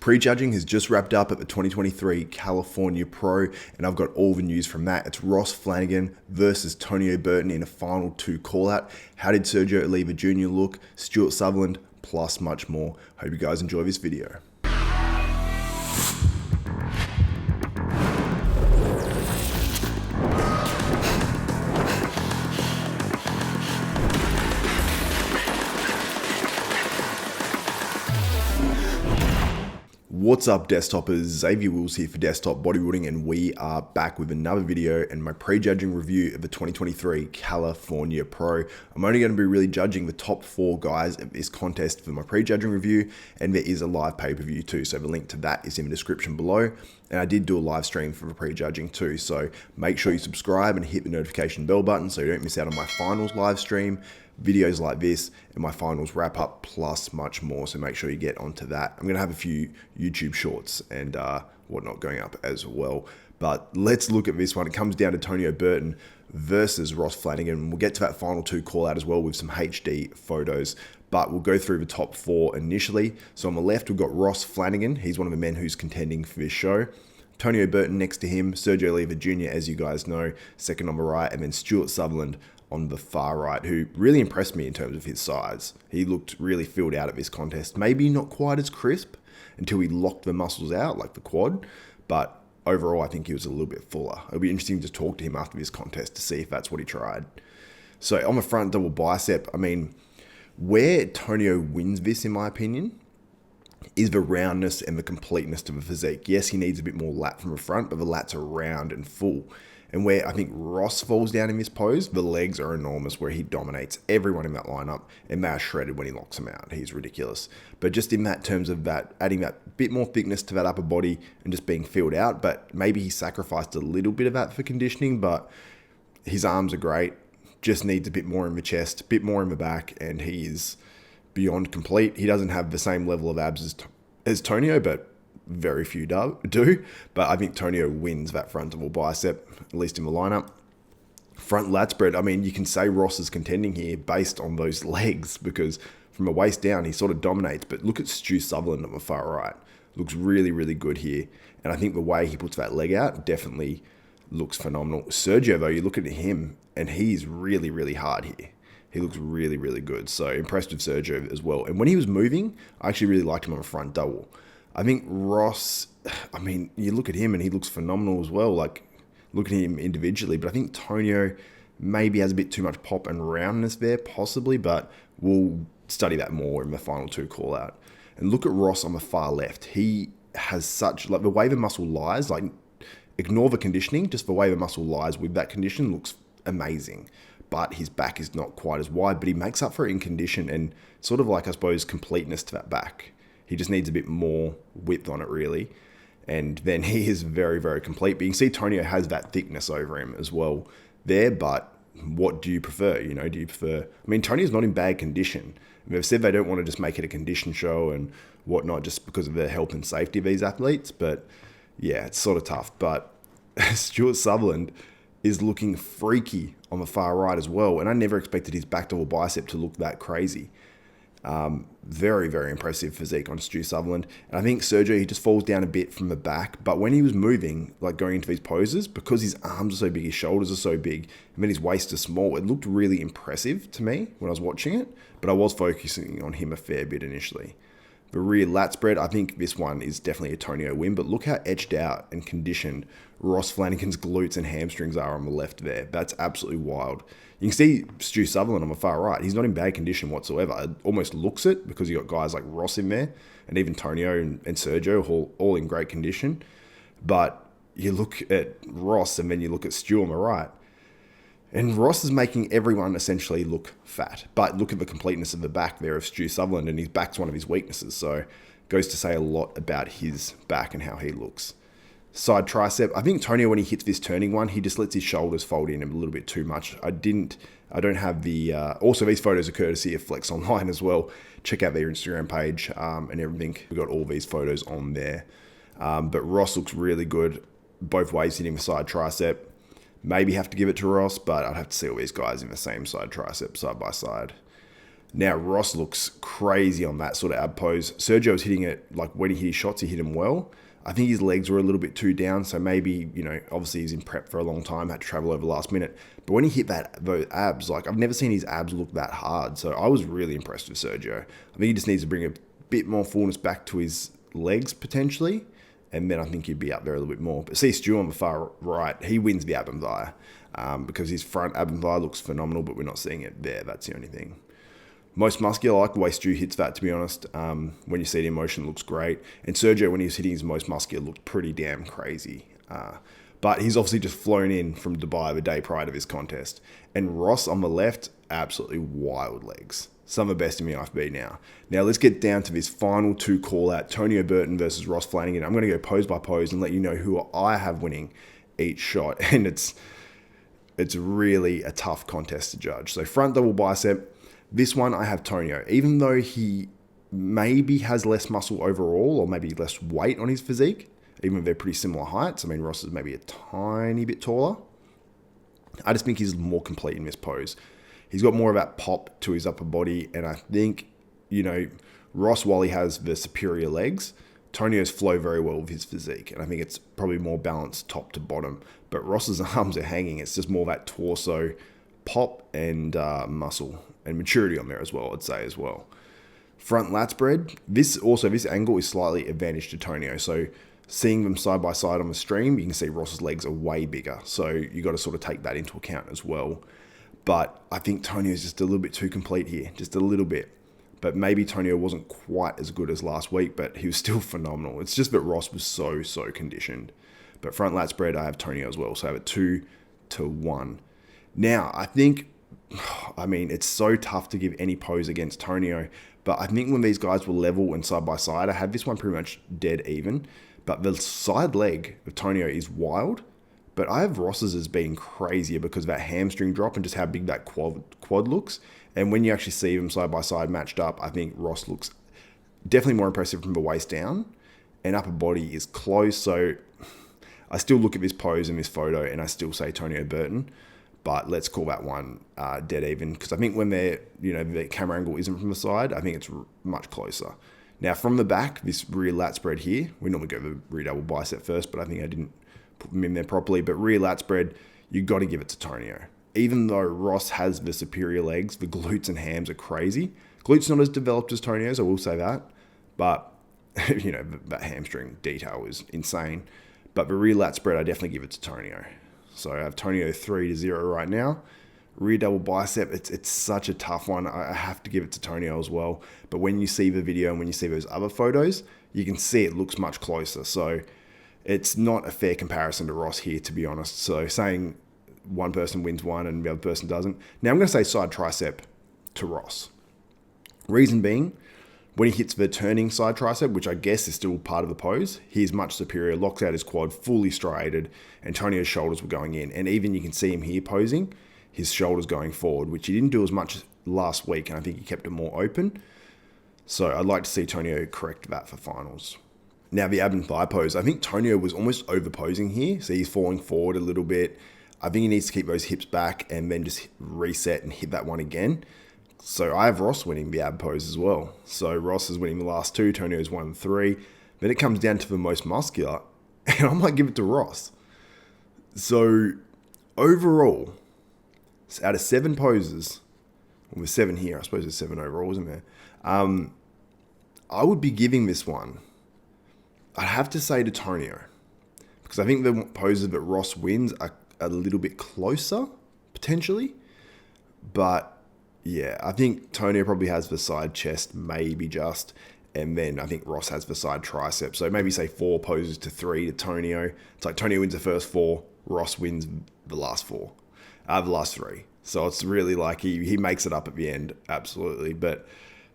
Prejudging has just wrapped up at the 2023 California Pro, and I've got all the news from that. It's Ross Flanigan versus Tonio Burton in a final 2 call-out. How did Sergio Oliva Jr. look? Stuart Sutherland, plus much more. Hope you guys enjoy this video. What's up, desktoppers? Xavier Wills here for Desktop Bodybuilding, and we are back with another video and my prejudging review of the 2023 California Pro. I'm only going to be really judging the top 4 guys of this contest for my prejudging review, and there is a live pay-per-view too, so the link to that is in the description below. And I did do a live stream for the prejudging too, so make sure you subscribe and hit the notification bell button so you don't miss out on my finals live stream, videos like this, and my finals wrap up, plus much more, so make sure you get onto that. I'm going to have a few YouTube shorts and whatnot going up as well. But let's look at this one. It comes down to Tonio Burton versus Ross Flanigan. We'll get to that final 2 call out as well with some HD photos, but we'll go through the top 4 initially. So on the left, we've got Ross Flanigan. He's one of the men who's contending for this show. Tonio Burton next to him, Sergio Oliva Jr., as you guys know, second on the right, and then Stuart Sutherland on the far right, who really impressed me in terms of his size. He looked really filled out at this contest. Maybe not quite as crisp until he locked the muscles out, like the quad, but overall, I think he was a little bit fuller. It'll be interesting to talk to him after this contest to see if that's what he tried. So on the front double bicep, I mean, where Tonio wins this, in my opinion, is the roundness and the completeness to the physique. Yes, he needs a bit more lat from the front, but the lats are round and full. And where I think Ross falls down in this pose, the legs are enormous, where he dominates everyone in that lineup, and they are shredded when he locks them out. He's ridiculous. But just in that terms of that, adding that bit more thickness to that upper body and just being filled out, but maybe he sacrificed a little bit of that for conditioning, but his arms are great. Just needs a bit more in the chest, a bit more in the back, and he is beyond complete. He doesn't have the same level of abs as Tonio, but very few do. But I think Tonio wins that front double bicep, at least in the lineup. Front lat spread, I mean, you can say Ross is contending here based on those legs, because from the waist down, he sort of dominates. But look at Stu Sutherland on the far right. Looks really, really good here. And I think the way he puts that leg out definitely looks phenomenal. Sergio, though, you look at him, and he's really, really hard here. He looks really, really good. So impressed with Sergio as well. And when he was moving, I actually really liked him on a front double. I think Ross, I mean, you look at him and he looks phenomenal as well. Like, look at him individually. But I think Tonio maybe has a bit too much pop and roundness there, possibly. But we'll study that more in the final 2 call out. And look at Ross on the far left. He has such, like, the way the muscle lies, like, ignore the conditioning, just the way the muscle lies with that condition looks amazing. But his back is not quite as wide, but he makes up for it in condition and sort of like, I suppose, completeness to that back. He just needs a bit more width on it, really. And then he is very, very complete. But you can see Tonio has that thickness over him as well there. But what do you prefer? You know, do you prefer... I mean, Tonio's not in bad condition. They've said they don't want to just make it a condition show and whatnot just because of the health and safety of these athletes. But yeah, it's sort of tough. But Stuart Sutherland is looking freaky on the far right as well. And I never expected his back double bicep to look that crazy. Very, very impressive physique on Stu Sutherland. And I think Sergio, he just falls down a bit from the back. But when he was moving, like going into these poses, because his arms are so big, his shoulders are so big, and then his waist is small, it looked really impressive to me when I was watching it. But I was focusing on him a fair bit initially. The rear lat spread, I think this one is definitely a Tonio win, but look how etched out and conditioned Ross Flanigan's glutes and hamstrings are on the left there. That's absolutely wild. You can see Stu Sutherland on the far right. He's not in bad condition whatsoever. It almost looks it because you got guys like Ross in there, and even Tonio and Sergio all in great condition. But you look at Ross and then you look at Stu on the right, and Ross is making everyone essentially look fat. But look at the completeness of the back there of Stu Sutherland, and his back's one of his weaknesses. So it goes to say a lot about his back and how he looks. Side tricep, I think Tonio, when he hits this turning one, he just lets his shoulders fold in a little bit too much. I don't have the, also these photos are courtesy of Flex Online as well. Check out their Instagram page and everything. We've got all these photos on there. But Ross looks really good both ways, hitting the side tricep. Maybe have to give it to Ross, but I'd have to see all these guys in the same side tricep, side by side. Now, Ross looks crazy on that sort of ab pose. Sergio was hitting it, like when he hit his shots, he hit them well. I think his legs were a little bit too down, so maybe, obviously he's in prep for a long time, had to travel over last minute. But when he hit those abs, like I've never seen his abs look that hard. So I was really impressed with Sergio. I think he just needs to bring a bit more fullness back to his legs potentially, and then I think he'd be up there a little bit more. But see Stuart on the far right, he wins the ab and thigh because his front ab and thigh looks phenomenal, but we're not seeing it there. That's the only thing. Most muscular, I like the way Stu hits that, to be honest. When you see it in motion, it looks great. And Sergio, when he was hitting his most muscular, looked pretty damn crazy. But he's obviously just flown in from Dubai the day prior to this contest. And Ross on the left, absolutely wild legs. Some of the best in the IFB now. Now let's get down to this final two call out, Tonio Burton versus Ross Flanigan. I'm going to go pose by pose and let you know who I have winning each shot. And it's really a tough contest to judge. So front double bicep. This one, I have Tonio. Even though he maybe has less muscle overall or maybe less weight on his physique, even if they're pretty similar heights. I mean, Ross is maybe a tiny bit taller. I just think he's more complete in this pose. He's got more of that pop to his upper body. And I think, Ross, while he has the superior legs, Tonio's flow very well with his physique. And I think it's probably more balanced top to bottom. But Ross's arms are hanging. It's just more that torso pop and muscle and maturity on there as well, I'd say as well. Front lat spread. This angle is slightly advantage to Tonio. So seeing them side by side on the stream, you can see Ross's legs are way bigger. So you got to sort of take that into account as well. But I think Tonio is just a little bit too complete here, just a little bit. But maybe Tonio wasn't quite as good as last week, but he was still phenomenal. It's just that Ross was so conditioned. But front lat spread, I have Tonio as well. So I have it 2-1. Now, I think, it's so tough to give any pose against Tonio, but I think when these guys were level and side by side, I had this one pretty much dead even, but the side leg of Tonio is wild, but I have Ross's as being crazier because of that hamstring drop and just how big that quad looks. And when you actually see them side by side matched up, I think Ross looks definitely more impressive from the waist down, and upper body is close. So I still look at this pose and this photo and I still say Tonio Burton. But let's call that one dead even, because I think when the camera angle isn't from the side, I think it's much closer. Now from the back, this rear lat spread here, we normally go the rear double bicep first, but I think I didn't put them in there properly. But rear lat spread, you got to give it to Tonio. Even though Ross has the superior legs, the glutes and hams are crazy. Glutes not as developed as Tonio's, I will say that, but that hamstring detail is insane. But the rear lat spread, I definitely give it to Tonio. So I have Tonio 3-0 right now. Rear double bicep, it's such a tough one. I have to give it to Tonio as well. But when you see the video and when you see those other photos, you can see it looks much closer. So it's not a fair comparison to Ross here, to be honest. So saying one person wins one and the other person doesn't. Now I'm going to say side tricep to Ross. Reason being, when he hits the turning side tricep, which I guess is still part of the pose, he's much superior, locks out his quad, fully striated, and Tonio's shoulders were going in. And even you can see him here posing, his shoulders going forward, which he didn't do as much last week, and I think he kept it more open. So I'd like to see Tonio correct that for finals. Now the ab and thigh pose, I think Tonio was almost over-posing here, so he's falling forward a little bit. I think he needs to keep those hips back and then just reset and hit that one again. So I have Ross winning the ab pose as well. So Ross is winning the last two, Tonio's 1-3. Then it comes down to the most muscular, and I might give it to Ross. So overall, out of 7 poses, well, there's 7 here, I suppose there's 7 overall, isn't there? I would be giving this one, I'd have to say to Tonio, because I think the poses that Ross wins are a little bit closer, potentially. But yeah, I think Tonio probably has the side chest, maybe just. And then I think Ross has the side tricep. So maybe say 4 poses to 3 to Tonio. It's like Tonio wins the first 4, Ross wins the last 4. The last 3. So it's really like he makes it up at the end, absolutely. But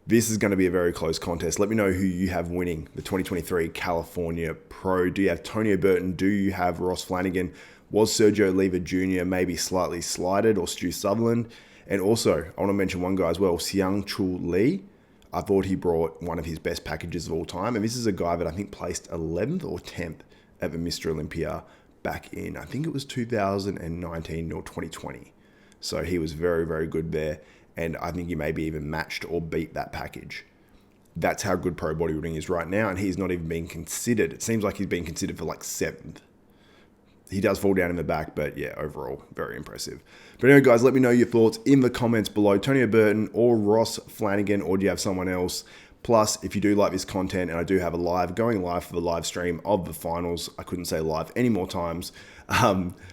this is going to be a very close contest. Let me know who you have winning the 2023 California Pro. Do you have Tonio Burton? Do you have Ross Flanigan? Was Sergio Oliva Jr. maybe slightly slighted, or Stu Sutherland? And also, I want to mention one guy as well, Seung Chul Lee. I thought he brought one of his best packages of all time. And this is a guy that I think placed 11th or 10th at the Mr. Olympia back in, I think it was 2019 or 2020. So he was very, very good there. and I think he maybe even matched or beat that package. That's how good pro bodybuilding is right now, and he's not even being considered. It seems like he's being considered for like 7th. He does fall down in the back, but yeah, overall, very impressive. But anyway, guys, let me know your thoughts in the comments below. Tonio Burton or Ross Flanigan, or do you have someone else? Plus, if you do like this content, and I do have going live for the live stream of the finals. I couldn't say live any more times.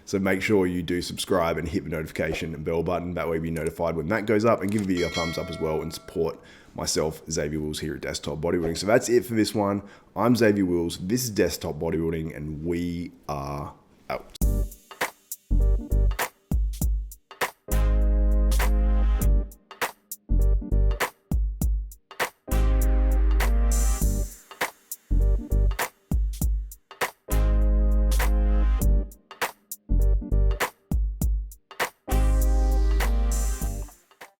So make sure you do subscribe and hit the notification and bell button. That way you'll be notified when that goes up, and give the video a thumbs up as well and support myself, Xavier Wills, here at Desktop Bodybuilding. So that's it for this one. I'm Xavier Wills. This is Desktop Bodybuilding, and we are out.